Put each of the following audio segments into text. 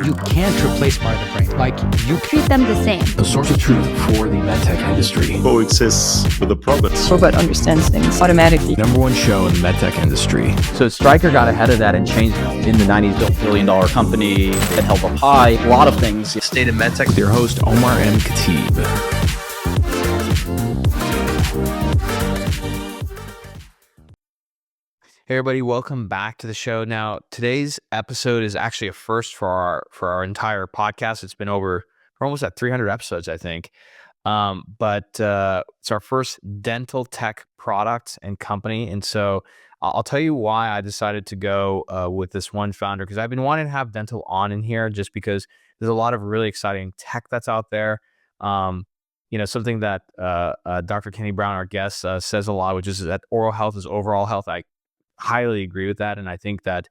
You can't replace part of the brain. Like, you treat them the same. A source of truth for the medtech industry. Coexists with the province. Robot understands things automatically. Number one show in the medtech industry. So Stryker got ahead of that and changed in the 90s, built $1 billion company that held up high, a lot of things. State of MedTech. With your host, Omar and Khatib. Hey everybody, welcome back to the show. Now, today's episode is actually a first for our entire podcast. It's been we're almost at 300 episodes, I think. But it's our first dental tech product and company. And so I'll tell you why I decided to go with this one founder, because I've been wanting to have dental on in here just because there's a lot of really exciting tech that's out there. Something that Dr. Kenny Brown, our guest, says a lot, which is that oral health is overall health. I highly agree with that. And I think that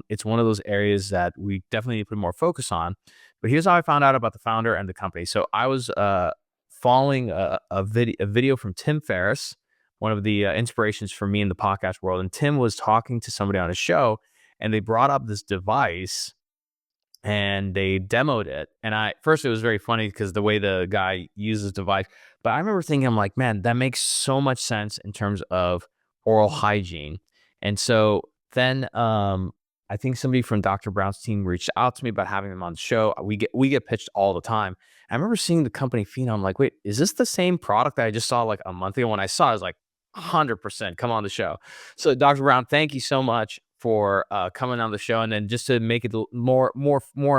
it's one of those areas that we definitely need to put more focus on. But here's how I found out about the founder and the company. So I was following a video from Tim Ferriss, one of the inspirations for me in the podcast world. And Tim was talking to somebody on a show, and they brought up this device and they demoed it. And first it was very funny because the way the guy uses the device. But I remember thinking, I'm like, man, that makes so much sense in terms of oral hygiene. And so then I think somebody from Dr. Brown's team reached out to me about having them on the show. We get pitched all the time. I remember seeing the company Feno. I'm like, wait, is this the same product that I just saw like a month ago? When I saw it, I was like, 100% come on the show. So Dr. Brown, thank you so much for coming on the show. And then just to make it more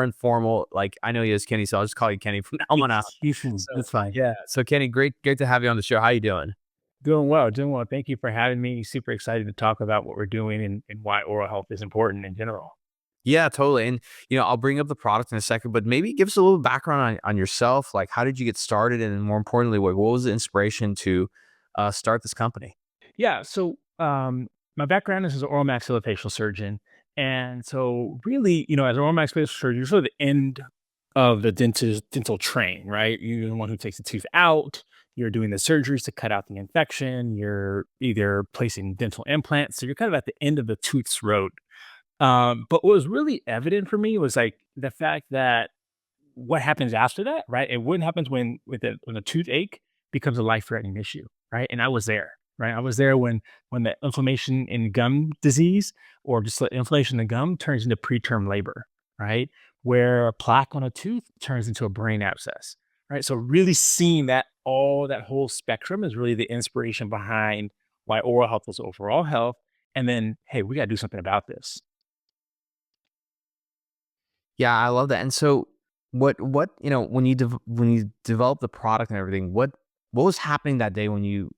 informal, like I know you as Kenny, so I'll just call you Kenny from now on out. That's fine. Yeah. So Kenny, great to have you on the show. How you doing? Doing well. Thank you for having me. Super excited to talk about what we're doing and why oral health is important in general. Yeah, totally. And, I'll bring up the product in a second, but maybe give us a little background on yourself. Like, how did you get started? And more importantly, what was the inspiration to start this company? Yeah. So my background is as an oral maxillofacial surgeon. And so really, as an oral maxillofacial surgeon, you're sort of the end of the dental train, right? You're the one who takes the tooth out. You're doing the surgeries to cut out the infection. You're either placing dental implants. So you're kind of at the end of the tooth's road. But what was really evident for me was like the fact that what happens after that, right? And what happens when a toothache becomes a life-threatening issue, right? And I was there, right? I was there when the inflammation in gum disease or just the inflammation in the gum turns into preterm labor, right? Where a plaque on a tooth turns into a brain abscess, right? So really seeing that whole spectrum is really the inspiration behind why oral health is overall health. And then, hey, we got to do something about this. Yeah, I love that. And so what when you develop the product and everything, what was happening that day when you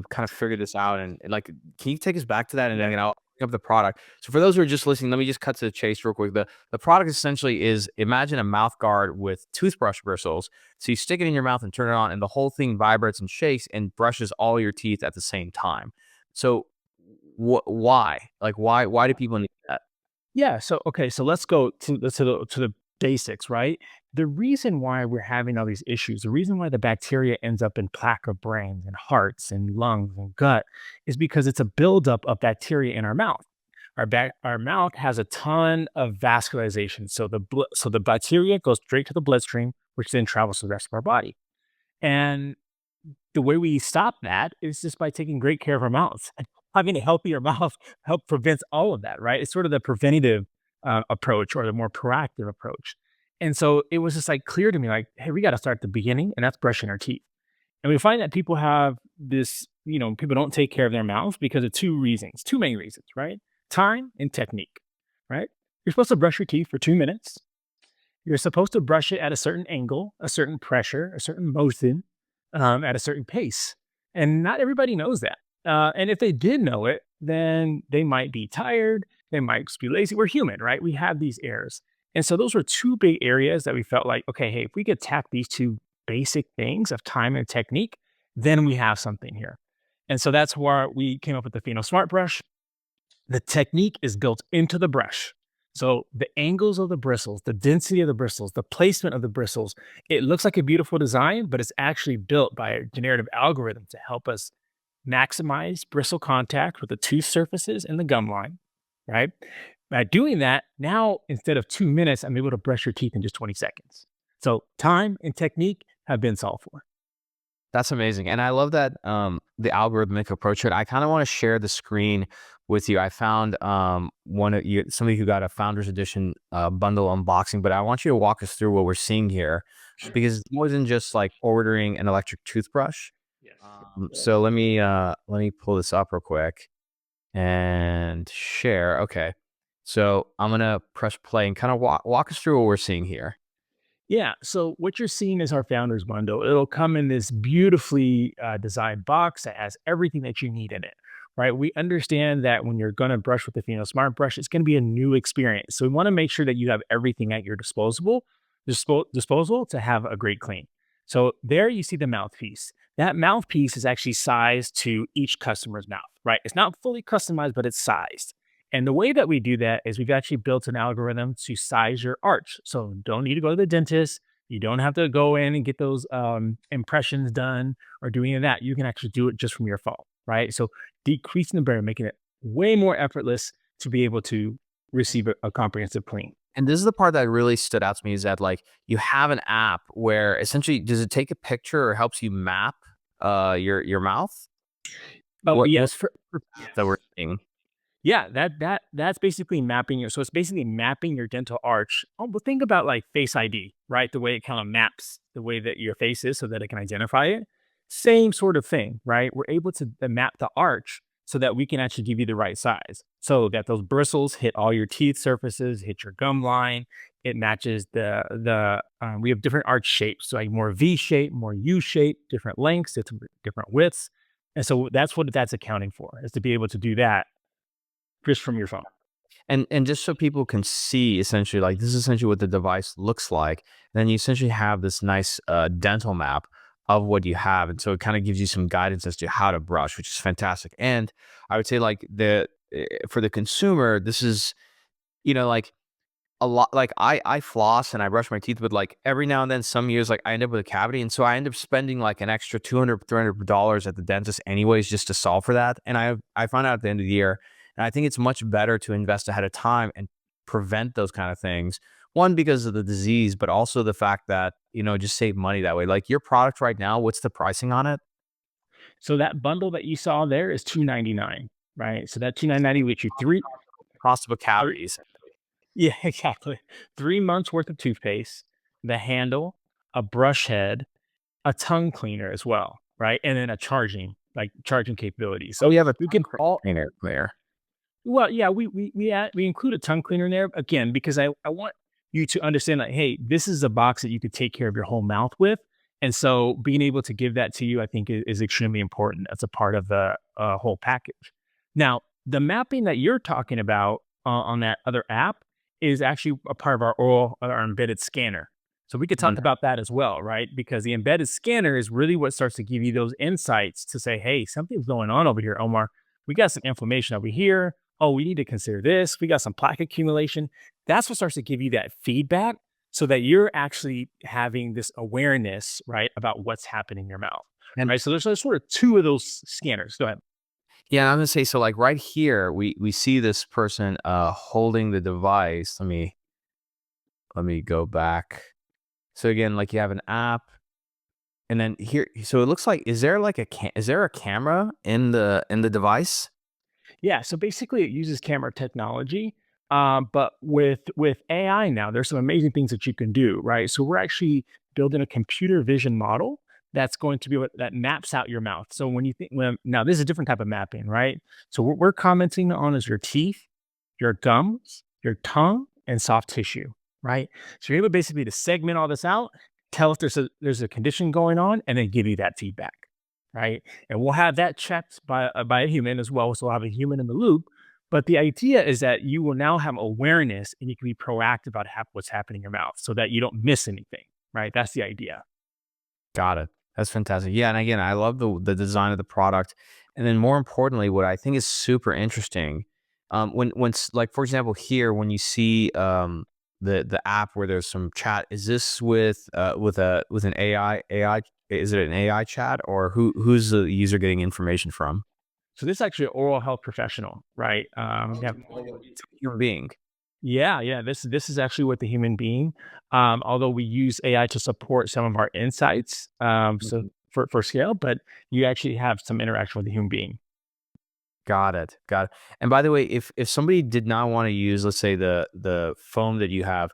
kind of figured this out? And like, can you take us back to that? And then I'll bring up the product. So for those who are just listening, let me just cut to the chase real quick. The product essentially is, imagine a mouth guard with toothbrush bristles. So you stick it in your mouth and turn it on, and the whole thing vibrates and shakes and brushes all your teeth at the same time. So why? Like, why do people need that? Yeah. So let's go to the basics, right? The reason why we're having all these issues, the reason why the bacteria ends up in plaque of brains and hearts and lungs and gut is because it's a buildup of bacteria in our mouth. Our mouth has a ton of vascularization. So the bacteria goes straight to the bloodstream, which then travels to the rest of our body. And the way we stop that is just by taking great care of our mouths. Having a healthier mouth help prevents all of that, right? It's sort of the preventative approach or the more proactive approach. And so it was just like clear to me, like, hey, we got to start at the beginning, and that's brushing our teeth. And we find that people have this, people don't take care of their mouths because of two main reasons, right? Time and technique, right? You're supposed to brush your teeth for 2 minutes. You're supposed to brush it at a certain angle, a certain pressure, a certain motion, at a certain pace. And not everybody knows that. And if they did know it, then they might be tired. They might be lazy. We're human, right? We have these errors. And so those were two big areas that we felt like, okay, hey, if we could attack these two basic things of time and technique, then we have something here. And so that's why we came up with the Feno Smart Brush. The technique is built into the brush. So the angles of the bristles, the density of the bristles, the placement of the bristles, it looks like a beautiful design, but it's actually built by a generative algorithm to help us maximize bristle contact with the tooth surfaces and the gum line, right? By doing that, now instead of 2 minutes, I'm able to brush your teeth in just 20 seconds. So time and technique have been solved for. That's amazing. And I love that the algorithmic approach to it. I kind of want to share the screen with you. I found somebody who got a Founders Edition bundle unboxing, but I want you to walk us through what we're seeing here because it's more than just like ordering an electric toothbrush. So let me pull this up real quick and share. Okay. So I'm gonna press play and kind of walk us through what we're seeing here. Yeah. So what you're seeing is our founders bundle. It'll come in this beautifully designed box that has everything that you need in it. Right. We understand that when you're going to brush with the Feno Smart Brush, it's going to be a new experience. So we want to make sure that you have everything at your disposal to have a great clean. So there you see the mouthpiece. That mouthpiece is actually sized to each customer's mouth. Right. It's not fully customized, but it's sized. And the way that we do that is we've actually built an algorithm to size your arch. So don't need to go to the dentist. You don't have to go in and get those impressions done or do any of that. You can actually do it just from your phone, right? So decreasing the barrier, making it way more effortless to be able to receive a comprehensive clean. And this is the part that really stood out to me is that like you have an app where essentially does it take a picture or helps you map your mouth? But yes, That we're seeing. Yeah, that's basically mapping your. So it's basically mapping your dental arch. Oh, but think about like Face ID, right? The way it kind of maps the way that your face is, so that it can identify it. Same sort of thing, right? We're able to map the arch so that we can actually give you the right size, so that those bristles hit all your teeth surfaces, hit your gum line. It matches we have different arch shapes, so like more V shape, more U shape, different lengths, different widths, and so that's what that's accounting for, is to be able to do that just from your phone. And just so people can see essentially like this is essentially what the device looks like. Then you essentially have this nice dental map of what you have. And so it kind of gives you some guidance as to how to brush, which is fantastic. And I would say like for the consumer, this is, like a lot, like I floss and I brush my teeth, but like every now and then some years, like I end up with a cavity. And so I end up spending like an extra $200-$300 at the dentist anyways, just to solve for that. And I found out at the end of the year, and I think it's much better to invest ahead of time and prevent those kind of things. One, because of the disease, but also the fact that, just save money that way. Like your product right now, what's the pricing on it? So that bundle that you saw there is $299, right? So that $299 gets you three. Cost of a cavity. Yeah, exactly. 3 months worth of toothpaste, the handle, a brush head, a tongue cleaner as well, right? And then a charging capabilities. So we have a we can all cleaner there. Well, yeah, we include a tongue cleaner in there again because I want you to understand that, hey, this is a box that you could take care of your whole mouth with. And so being able to give that to you, I think is extremely important as a part of the whole package. Now, the mapping that you're talking about on that other app is actually a part of our embedded scanner. So we could talk about that as well, right? Because the embedded scanner is really what starts to give you those insights to say, hey, something's going on over here, Omar. We got some inflammation over here. Oh, we need to consider this. We got some plaque accumulation. That's what starts to give you that feedback so that you're actually having this awareness, right, about what's happening in your mouth. And right. So there's sort of two of those scanners. Go ahead. Yeah, I'm gonna say, so like right here, we see this person holding the device. Let me go back. So again, like you have an app, and then here, so it looks like, is there a camera in the device? Yeah, so basically it uses camera technology, but with AI now, there's some amazing things that you can do, right? So we're actually building a computer vision model that's going to be that maps out your mouth. So when you think, now this is a different type of mapping, right? So what we're commenting on is your teeth, your gums, your tongue, and soft tissue, right? So you're able basically to segment all this out, tell if there's a condition going on, and then give you that feedback. Right. And we'll have that checked by a human as well. So we'll have a human in the loop. But the idea is that you will now have awareness and you can be proactive about what's happening in your mouth so that you don't miss anything. Right. That's the idea. Got it. That's fantastic. Yeah. And again, I love the design of the product. And then more importantly, what I think is super interesting, when like, for example, here, when you see the app where there's some chat, is this with an AI? Is it an AI chat, or who's the user getting information from? So this is actually an oral health professional, right? Human being. Yeah. This is actually with the human being. Although we use AI to support some of our insights, so for scale, but you actually have some interaction with the human being. Got it. Got it. And by the way, if somebody did not want to use, let's say the foam that you have,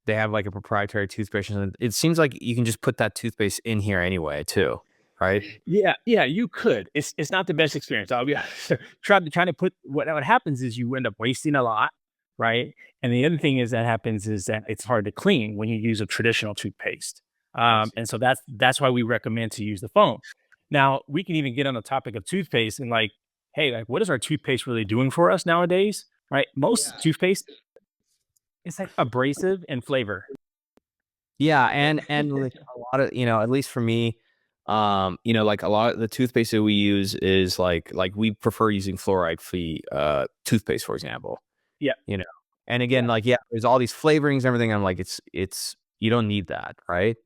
they have like a proprietary toothpaste, and it seems like you can just put that toothpaste in here anyway, too, right? Yeah, you could. It's not the best experience. I'll be honest. Trying to put what happens is you end up wasting a lot, right? And the other thing is that happens is that it's hard to clean when you use a traditional toothpaste. And so that's why we recommend to use the foam. Now we can even get on the topic of toothpaste and like, hey, like what is our toothpaste really doing for us nowadays? Right? Most toothpaste, it's like abrasive and flavor. Yeah, and like a lot of, at least for me, like a lot of the toothpaste that we use is like we prefer using fluoride-free toothpaste, for example. Yeah. You know. And again, like there's all these flavorings and everything. I'm like, it's you don't need that, right?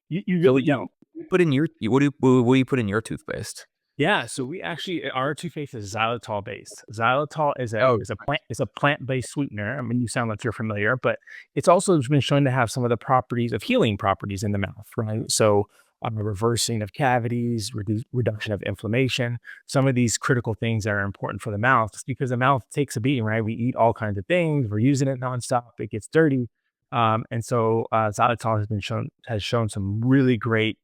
You So really don't. put in your what do you put in your toothpaste? Yeah, so we actually our toothpaste is xylitol based. Xylitol Oh, is a plant based sweetener. I mean, you sound like you're familiar, but it's also been shown to have some of the properties of healing properties in the mouth, right? So, reversing of cavities, reduction of inflammation, some of these critical things that are important for the mouth, just because the mouth takes a beating, right? We eat all kinds of things. We're using it nonstop. It gets dirty, and so xylitol has shown some really great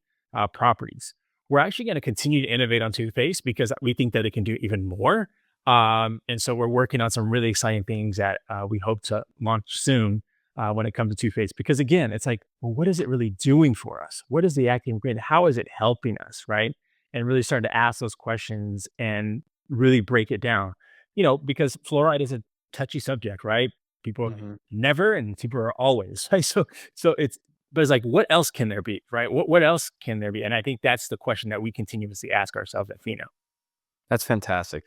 properties. We're actually going to continue to innovate on toothpaste because we think that it can do even more. And so we're working on some really exciting things that we hope to launch soon when it comes to toothpaste. Because again, it's like, well, what is it really doing for us? What is the active ingredient? How is it helping us? Right. And really starting to ask those questions and really break it down, because fluoride is a touchy subject, right? People are never and people are always, right? So but it's like, what else can there be, right? What else can there be? And I think that's the question that we continuously ask ourselves at Feno. that's fantastic.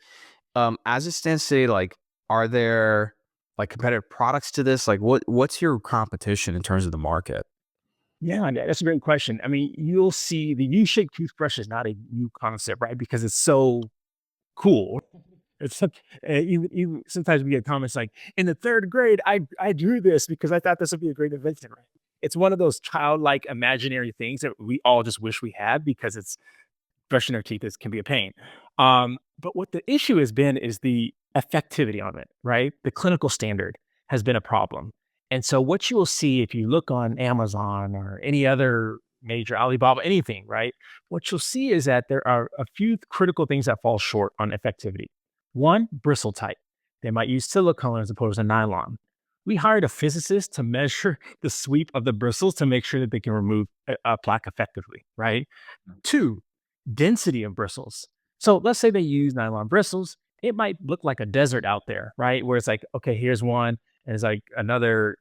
As it stands today, like, are there like competitive products to this? Like, what's your competition in terms of the market? Yeah, and that's a great question. I mean, you'll see the U-shaped toothbrush is not a new concept, right? Because it's so cool. It's even sometimes we get comments like, in the third grade, I drew this because I thought this would be a great invention, right? It's one of those childlike imaginary things that we all just wish we had because it's brushing our teeth can be a pain. But what the issue has been is the effectivity on it, right? The clinical standard has been a problem. And so what you will see if you look on Amazon or any other major Alibaba, anything, right? What you'll see is that there are a few critical things that fall short on effectivity. One, bristle type. They might use silicone as opposed to nylon. We hired a physicist to measure the sweep of the bristles to make sure that they can remove a plaque effectively, right? Two, density of bristles. So let's say they use nylon bristles. It might look like a desert out there, right? Where it's like, okay, here's one, and it's like another,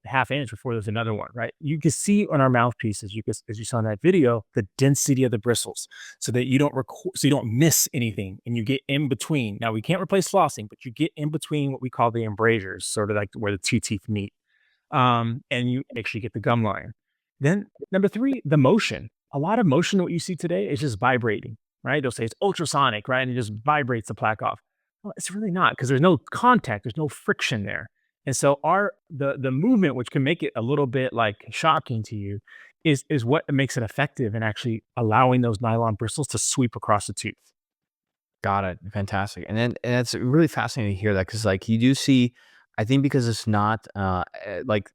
half inch before there's another one, right? You can see on our mouthpieces, as you saw in that video, the density of the bristles, so that you don't so you don't miss anything, and you get in between. Now we can't replace flossing, but you get in between what we call the embrasures, sort of like where the two teeth meet, and you actually get the gum line. Then number three, the motion. A lot of motion, what you see today is just vibrating, right? They'll say it's ultrasonic, right? And it just vibrates the plaque off. Well, it's really not because there's no contact, there's no friction there. And so the movement, which can make it a little bit like shocking to you, is what makes it effective in actually allowing those nylon bristles to sweep across the tooth. Got it. Fantastic. And it's really fascinating to hear that because like you do see, I think because it's not like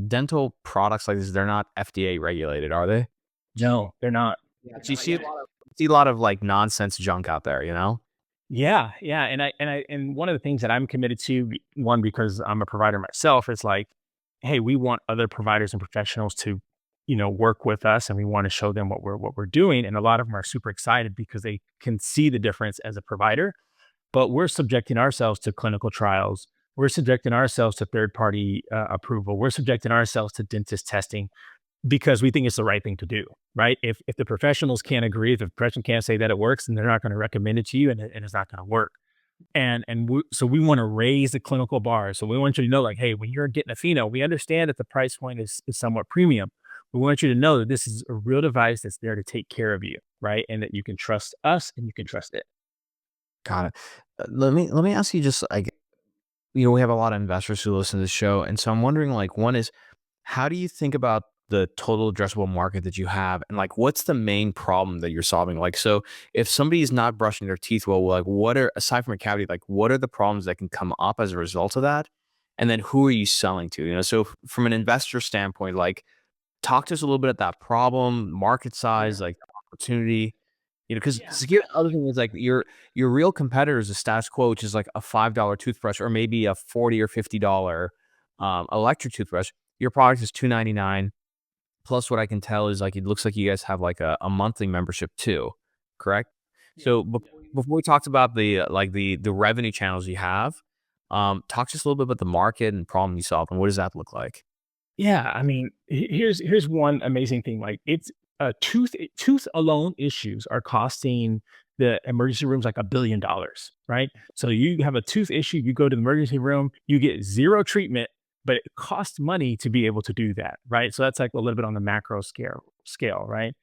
dental products like this, they're not FDA regulated, are they? No, they're not. So you see a lot of like nonsense junk out there, you know? Yeah, and one of the things that I'm committed to, one because I'm a provider myself, is like, hey, we want other providers and professionals to, work with us, and we want to show them what we're doing. And a lot of them are super excited because they can see the difference as a provider. But we're subjecting ourselves to clinical trials. We're subjecting ourselves to third party approval. We're subjecting ourselves to dentist testing because we think it's the right thing to do, right? If the professionals can't agree, if the profession can't say that it works, then they're not going to recommend it to you, and it's not going to work. So we want to raise the clinical bar. So we want you to know, like, hey, when you're getting a Feno, we understand that the price point is somewhat premium. We want you to know that this is a real device that's there to take care of you, right? And that you can trust us and you can trust it. Got it. Let me ask you just like, we have a lot of investors who listen to the show, and so I'm wondering, like, one is, how do you think about the total addressable market that you have, and like, what's the main problem that you're solving? Like, so if somebody's not brushing their teeth well, like, what are, aside from a cavity, like, what are the problems that can come up as a result of that? And then who are you selling to? So from an investor standpoint, like, talk to us a little bit about that problem, market size, like opportunity. Because the other thing is like your real competitor is a status quo, which is like a $5 toothbrush or maybe a $40 or $50 electric toothbrush. Your product is $2.99. Plus, what I can tell is like it looks like you guys have like a monthly membership too, correct? So before we talked about the like the revenue channels you have, talk to us a little bit about the market and problem you solve, and what does that look like? Yeah, I mean, here's one amazing thing. Like it's tooth alone issues are costing the emergency rooms like $1 billion, right? So you have a tooth issue, you go to the emergency room, you get zero treatment, but it costs money to be able to do that, right? So that's like a little bit on the macro scale, right?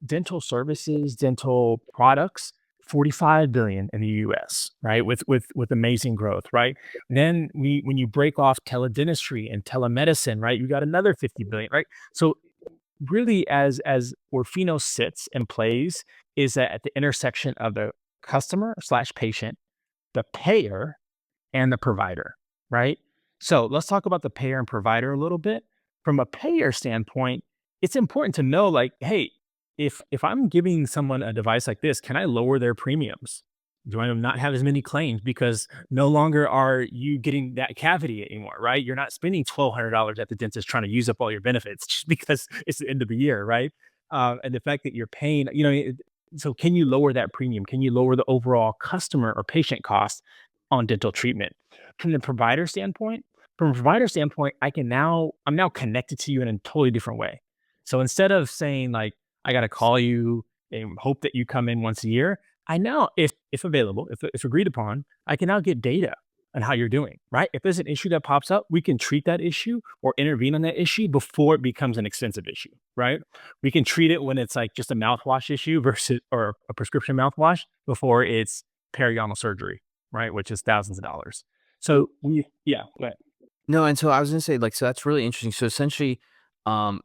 Dental services, dental products, 45 billion in the US, right? With amazing growth, right? Then when you break off teledentistry and telemedicine, right, you got another 50 billion, right? So really as where Feno sits and plays is that at the intersection of the customer slash patient, the payer, and the provider, right? So let's talk about the payer and provider a little bit. From a payer standpoint, it's important to know like, hey, if I'm giving someone a device like this, can I lower their premiums? Do I not have as many claims because no longer are you getting that cavity anymore, right? You're not spending $1,200 at the dentist trying to use up all your benefits just because it's the end of the year, right? And the fact that you're paying, so can you lower that premium? Can you lower the overall customer or patient cost on dental treatment? From a provider standpoint, I'm now connected to you in a totally different way. So instead of saying like, I got to call you and hope that you come in once a year, I now, if available, if agreed upon, I can now get data on how you're doing, right? If there's an issue that pops up, we can treat that issue or intervene on that issue before it becomes an expensive issue, right? We can treat it when it's like just a mouthwash issue versus or a prescription mouthwash before it's periodontal surgery, right? Which is thousands of dollars. So go ahead. No, and so I was gonna say, like, so that's really interesting. So essentially,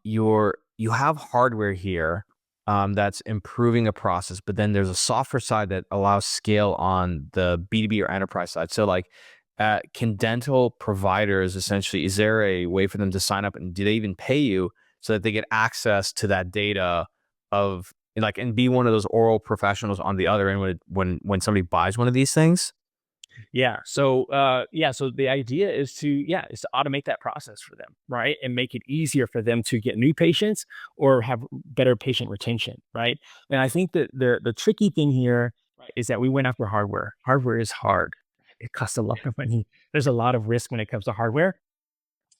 you have hardware here, that's improving a process, but then there's a software side that allows scale on the B2B or enterprise side. So like, can dental providers essentially, is there a way for them to sign up, and do they even pay you so that they get access to that data of like, and be one of those oral professionals on the other end when somebody buys one of these things? So the idea is to automate that process for them, right? And make it easier for them to get new patients or have better patient retention, right? And I think that the tricky thing here is that we went after hardware. Hardware is hard. It costs a lot of money. There's a lot of risk when it comes to hardware.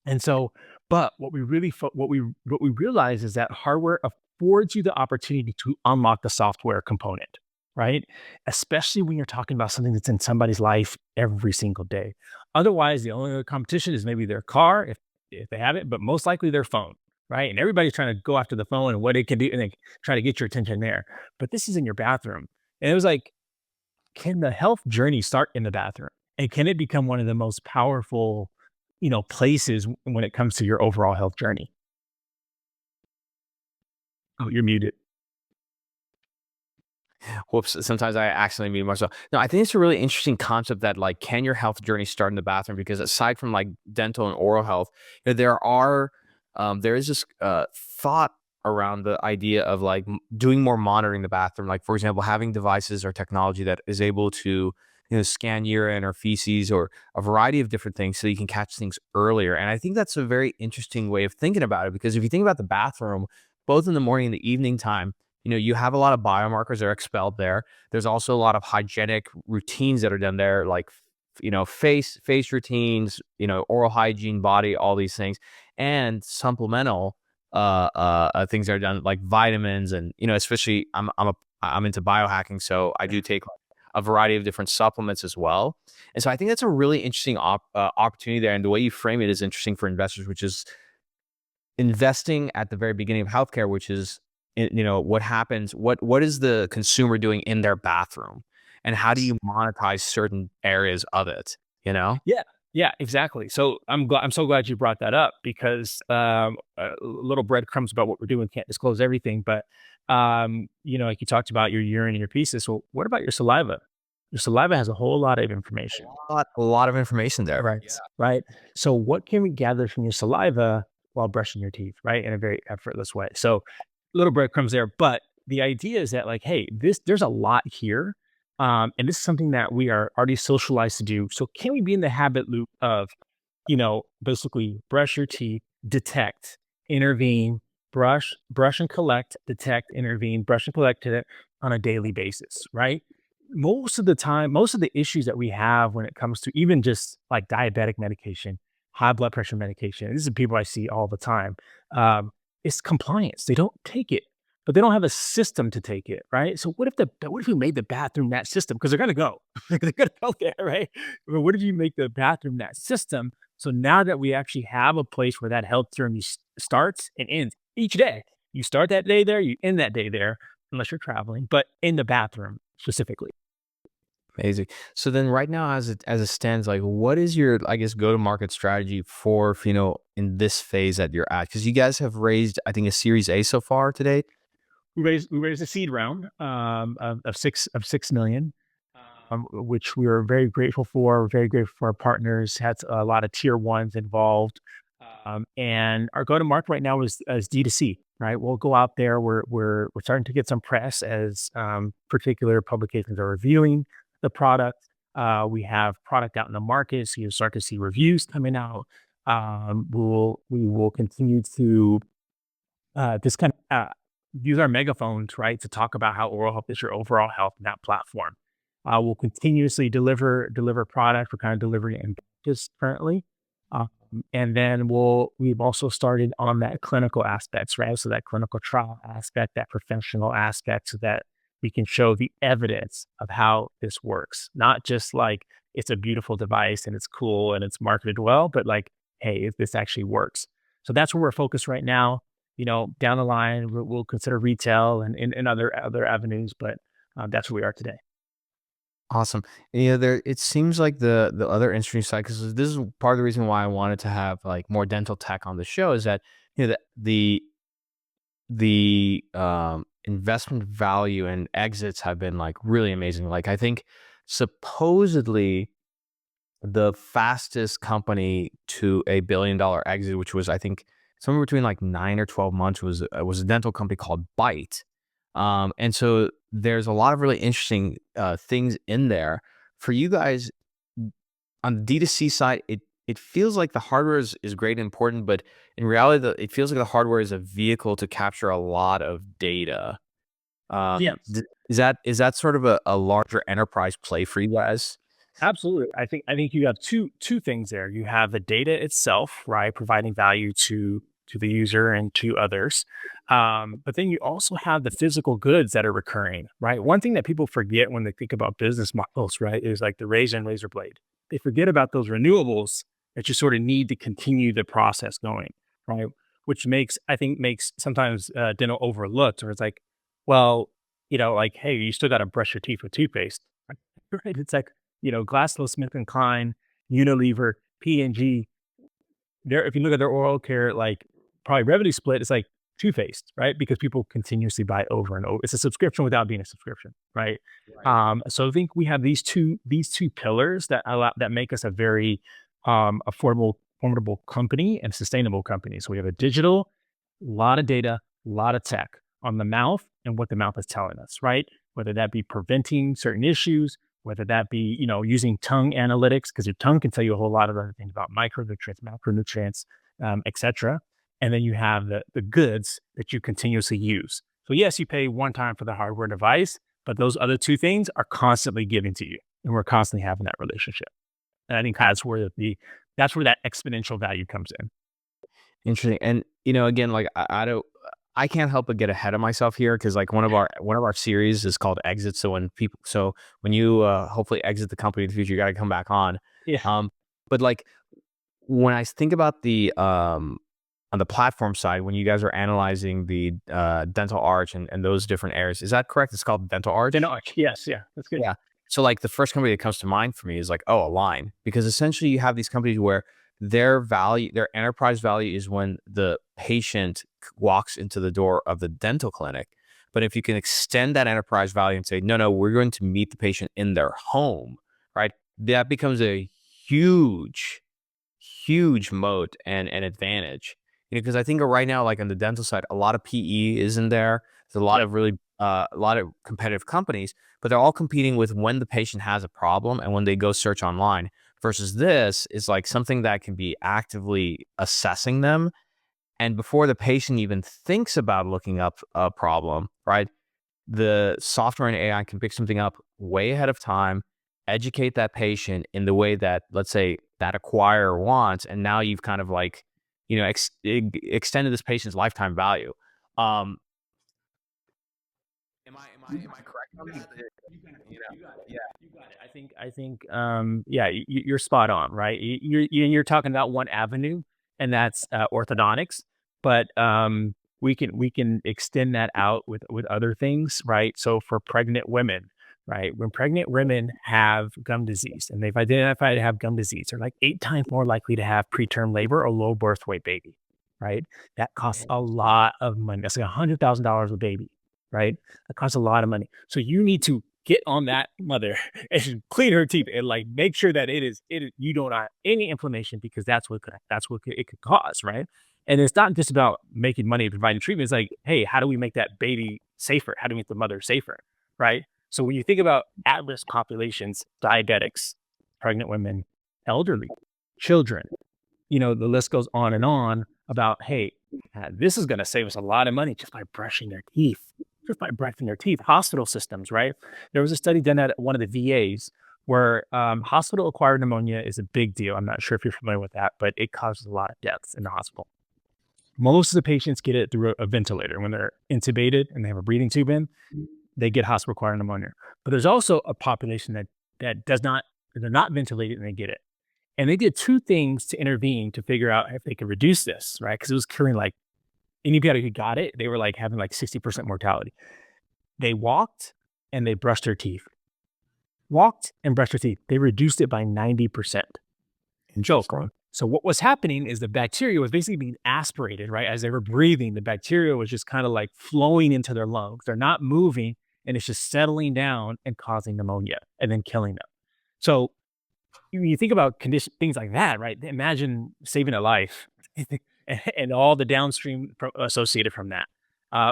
And so, but what we realize is that hardware affords you the opportunity to unlock the software component, right? Especially when you're talking about something that's in somebody's life every single day. Otherwise, the only other competition is maybe their car, if they have it, but most likely their phone, right? And everybody's trying to go after the phone and what it can do, and they try to get your attention there. But this is in your bathroom, and it was like, can the health journey start in the bathroom? And can it become one of the most powerful, places when it comes to your overall health journey? Oh, you're muted. Whoops, sometimes I accidentally mute myself. No, I think it's a really interesting concept that like, can your health journey start in the bathroom? Because aside from like dental and oral health, there is this thought around the idea of like doing more monitoring the bathroom. Like, for example, having devices or technology that is able to, scan urine or feces or a variety of different things so you can catch things earlier. And I think that's a very interesting way of thinking about it, because if you think about the bathroom, both in the morning and the evening time, you have a lot of biomarkers that are expelled there. There's also a lot of hygienic routines that are done there, like, face routines, oral hygiene, body, all these things, and supplemental things that are done like vitamins, and especially I'm into biohacking, so I do take a variety of different supplements as well. And so I think that's a really interesting opportunity there, and the way you frame it is interesting for investors, which is investing at the very beginning of healthcare, which is what happens, what is the consumer doing in their bathroom, and how do you monetize certain areas of it, you know? Yeah, exactly. So I'm so glad you brought that up because little breadcrumbs about what we're doing. Can't disclose everything, but like you talked about your urine and your feces. Well, what about your saliva? Your saliva has a whole lot of information. A lot of information there. Right. Yeah. Right. So what can we gather from your saliva while brushing your teeth, right? In a very effortless way. So little breadcrumbs there. But the idea is that like, hey, there's a lot here. And this is something that we are already socialized to do. So can we be in the habit loop of, basically brush your teeth, detect, intervene, brush and collect, detect, intervene, brush and collect it on a daily basis, right? Most of the time, most of the issues that we have when it comes to even just like diabetic medication, high blood pressure medication, these are people I see all the time. It's compliance. They don't take it, but they don't have a system to take it, right? So what if we made the bathroom that system? Because they're gonna go, they're gonna go there, right? But what if you make the bathroom that system? So now that we actually have a place where that health journey starts and ends each day, you start that day there, you end that day there, unless you're traveling, but in the bathroom specifically. Amazing. So then right now, as it stands, like what is your, I guess, go-to-market strategy for Feno in this phase that you're at? Because you guys have raised, I think, a Series A so far to date. We raised a seed round of 6 million, which we were very grateful for. We're very grateful for our partners. Had a lot of tier ones involved, and our go to market right now is as D2C. Right, we'll go out there. We're starting to get some press as particular publications are reviewing the product. We have product out in the market, so you'll start to see reviews coming out. We will continue to just kind of use our megaphones, right, to talk about how oral health is your overall health in that platform. We'll continuously deliver product. We're kind of delivering in batches currently. And then we've also started on that clinical aspects, right? So that clinical trial aspect, that professional aspect, so that we can show the evidence of how this works. Not just like it's a beautiful device and it's cool and it's marketed well, but like, hey, if this actually works. So that's where we're focused right now. Down the line, we'll consider retail and other avenues, but that's where we are today. Awesome. It seems like the other interesting side, because this is part of the reason why I wanted to have like more dental tech on the show, is that the investment value and exits have been like really amazing. Like I think supposedly the fastest company to $1 billion exit, which was I think somewhere between like 9 or 12 months, was a dental company called Byte. And so there's a lot of really interesting things in there for you guys. On the D2C side, it feels like the hardware is great and important, but in reality, it feels like the hardware is a vehicle to capture a lot of data. Yeah. Is that sort of a larger enterprise play for you guys? Absolutely. I think you have two things there. You have the data itself, right, providing value to the user and to others. But then you also have the physical goods that are recurring, right? One thing that people forget when they think about business models, right, is like the razor and razor blade. They forget about those renewables that you sort of need to continue the process going, right? Which makes sometimes dental overlooked, or it's like, well, like, hey, you still got to brush your teeth with toothpaste, right? It's like, GlaxoSmithKline, Unilever, P&G. If you look at their oral care, like probably revenue split, it's like Toothpaste, right? Because people continuously buy over and over. It's a subscription without being a subscription, right? So I think we have these two pillars that make us a very formidable company and sustainable company. So we have a digital, a lot of data, a lot of tech on the mouth and what the mouth is telling us, right? Whether that be preventing certain issues, whether that be, using tongue analytics, because your tongue can tell you a whole lot of other things about micronutrients, macronutrients, et cetera. And then you have the goods that you continuously use. So yes, you pay one time for the hardware device, but those other two things are constantly given to you. And we're constantly having that relationship. And I think that's where that exponential value comes in. Interesting. And, again, like I can't help but get ahead of myself here, because like one of our series is called Exit. So when you hopefully exit the company in the future, you got to come back on. Yeah. But like when I think about the on the platform side, when you guys are analyzing the dental arch and those different areas, is that correct? It's called dental arch. Dental arch. Yes. Yeah. That's good. Yeah. So like the first company that comes to mind for me is like, oh, Align, because essentially you have these companies where their value, their enterprise value is when the patient walks into the door of the dental clinic. But if you can extend that enterprise value and say, no, no, we're going to meet the patient in their home, right? That becomes a huge, huge moat and advantage. Because I think right now, like on the dental side, a lot of PE is in there. There's a lot of really, a lot of competitive companies, but they're all competing with when the patient has a problem and when they go search online. Versus this is like something that can be actively assessing them. And before the patient even thinks about looking up a problem, right? The software and AI can pick something up way ahead of time, educate that patient in the way that, let's say, that acquirer wants, and now you've kind of like, extended this patient's lifetime value. Am I correct on that? You got it. I think, yeah, you're spot on, right? You're talking about one avenue, and that's orthodontics, but we can extend that out with other things, right? So for pregnant women, right, when pregnant women have gum disease and they've identified to have gum disease, they're like 8 times more likely to have preterm labor or low birth weight baby, right? That costs a lot of money. That's like $100,000 a baby, right? That costs a lot of money. So you need to get on that mother and clean her teeth and like make sure that you don't have any inflammation, because it could cause, right? And it's not just about making money and providing treatment. It's like, hey, how do we make that baby safer? How do we make the mother safer, right? So when you think about at-risk populations, diabetics, pregnant women, elderly, children, the list goes on and on about, hey, this is going to save us a lot of money just by brushing their teeth, hospital systems, right? There was a study done at one of the VAs where hospital-acquired pneumonia is a big deal. I'm not sure if you're familiar with that, but it causes a lot of deaths in the hospital. Most of the patients get it through a ventilator. When they're intubated and they have a breathing tube in, they get hospital-acquired pneumonia. But there's also a population that they're not ventilated and they get it. And they did 2 things to intervene to figure out if they could reduce this, right? Because it was curing like anybody who got it, they were like having like 60% mortality. They walked and they brushed their teeth. Walked and brushed their teeth. They reduced it by 90%. Interesting. So what was happening is the bacteria was basically being aspirated, right? As they were breathing, the bacteria was just kind of like flowing into their lungs. They're not moving, and it's just settling down and causing pneumonia and then killing them. So you think about things like that, right? Imagine saving a life and all the downstream associated from that.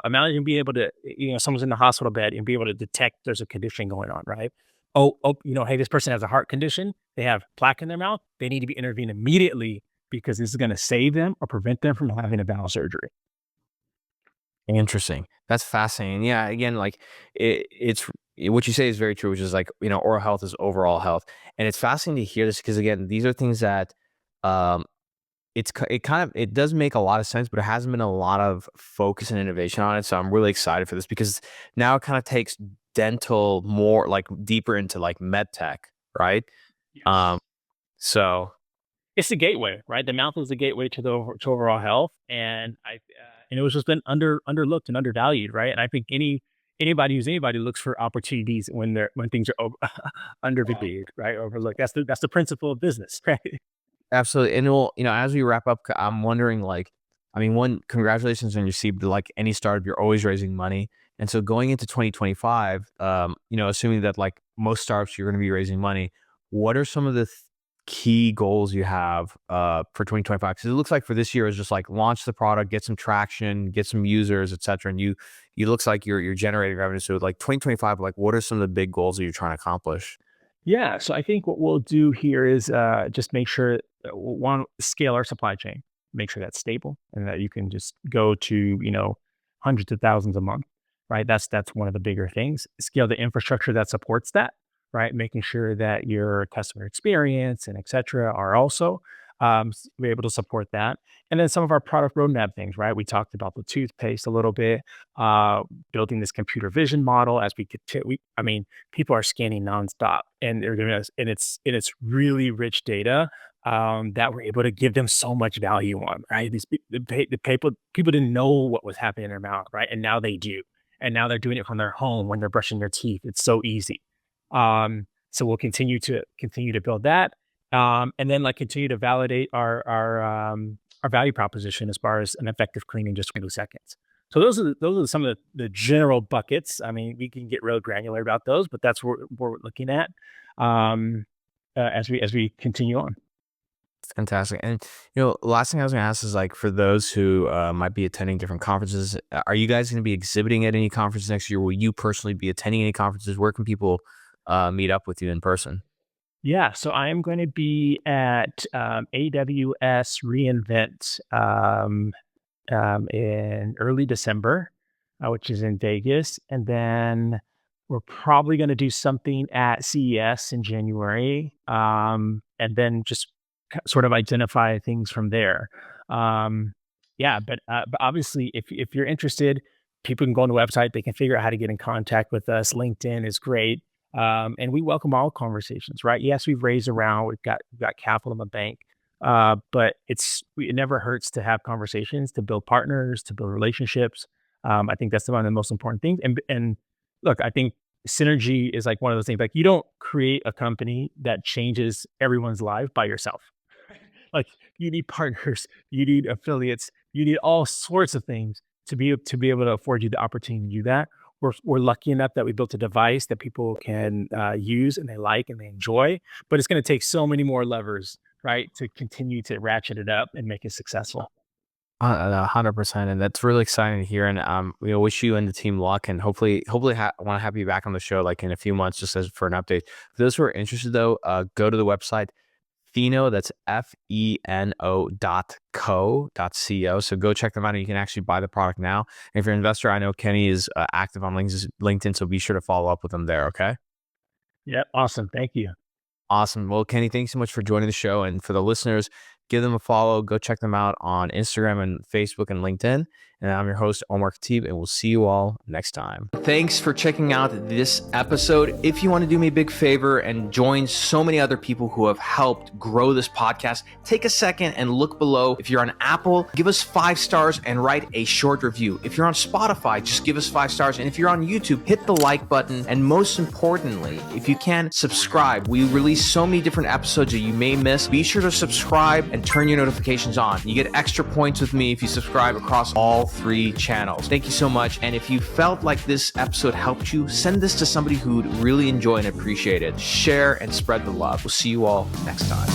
Imagine being able to, someone's in the hospital bed and be able to detect there's a condition going on, right? Hey, this person has a heart condition. They have plaque in their mouth. They need to be intervened immediately because this is going to save them or prevent them from having a bowel surgery. Interesting. That's fascinating. Yeah. Again, like it's what you say is very true, which is like, oral health is overall health. And it's fascinating to hear this because again, these are things that, it does make a lot of sense, but it hasn't been a lot of focus and innovation on it. So I'm really excited for this because now it kind of takes dental more like deeper into like med tech, right? Yes. So it's the gateway, right? The mouth is the gateway to to overall health, and it was just been underlooked and undervalued, right? And I think anybody looks for opportunities when things are undervalued, right? Overlooked. That's the principle of business, right? absolutely. And we'll, as we wrap up, I'm wondering one, congratulations on your seed, but like any startup, you're always raising money. And so going into 2025, assuming that like most startups, you're going to be raising money, what are some of the key goals you have for 2025? Because it looks like for this year is just like launch the product, get some traction, get some users, et cetera. And you looks like you're generating revenue. So like 2025, like what are some of the big goals that you're trying to accomplish? Yeah. So I think what we'll do here is just make sure one, scale our supply chain, make sure that's stable and that you can just go to, hundreds of thousands a month, right? That's one of the bigger things. Scale the infrastructure that supports that, right? Making sure that your customer experience and et cetera are also be able to support that. And then some of our product roadmap things, right? We talked about the toothpaste a little bit, building this computer vision model as people are scanning nonstop and they're giving us, and it's really rich data that we're able to give them so much value on, right? People didn't know what was happening in their mouth, right? And now they do. And now they're doing it from their home when they're brushing their teeth. It's so easy. So we'll continue to build that, and then like continue to validate our value proposition as far as an effective clean in just 20 seconds. So those are some of the general buckets. I mean, we can get real granular about those, but that's what we're looking at as we continue on. Fantastic. And last thing I was going to ask is like for those who might be attending different conferences, are you guys going to be exhibiting at any conferences next year? Will you personally be attending any conferences? Where can people meet up with you in person? Yeah, so I am going to be at AWS reInvent in early December, which is in Vegas, and then we're probably going to do something at CES in January, and then just sort of identify things from there. But obviously, if you're interested, people can go on the website. They can figure out how to get in contact with us. LinkedIn is great. And we welcome all conversations, right? Yes, we've raised around, we've got capital in the bank, but it never hurts to have conversations, to build partners, to build relationships. I think that's one of the most important things. And look, I think synergy is like one of those things. Like you don't create a company that changes everyone's life by yourself. Like you need partners, you need affiliates, you need all sorts of things to be able to afford you the opportunity to do that. We're lucky enough that we built a device that people can use and they like and they enjoy, but it's going to take so many more levers, right, to continue to ratchet it up and make it successful. 100%, and that's really exciting to hear. And we wish you and the team luck, and hopefully, want to have you back on the show like in a few months, just as for an update. For those who are interested, though, go to the website Feno. That's FENO.co.co. So go check them out, and you can actually buy the product now. And if you're an investor, I know Kenny is active on LinkedIn, so be sure to follow up with him there. Okay. Yep. Awesome. Thank you. Awesome. Well, Kenny, thanks so much for joining the show. And for the listeners, give them a follow. Go check them out on Instagram and Facebook and LinkedIn. And I'm your host, Omar Khatib, and we'll see you all next time. Thanks for checking out this episode. If you want to do me a big favor and join so many other people who have helped grow this podcast, take a second and look below. If you're on Apple, give us 5 stars and write a short review. If you're on Spotify, just give us 5 stars. And if you're on YouTube, hit the like button. And most importantly, if you can, subscribe. We release so many different episodes that you may miss. Be sure to subscribe and turn your notifications on. You get extra points with me if you subscribe across all 3 channels. Thank you so much. And if you felt like this episode helped you, send this to somebody who'd really enjoy and appreciate it. Share and spread the love. We'll see you all next time.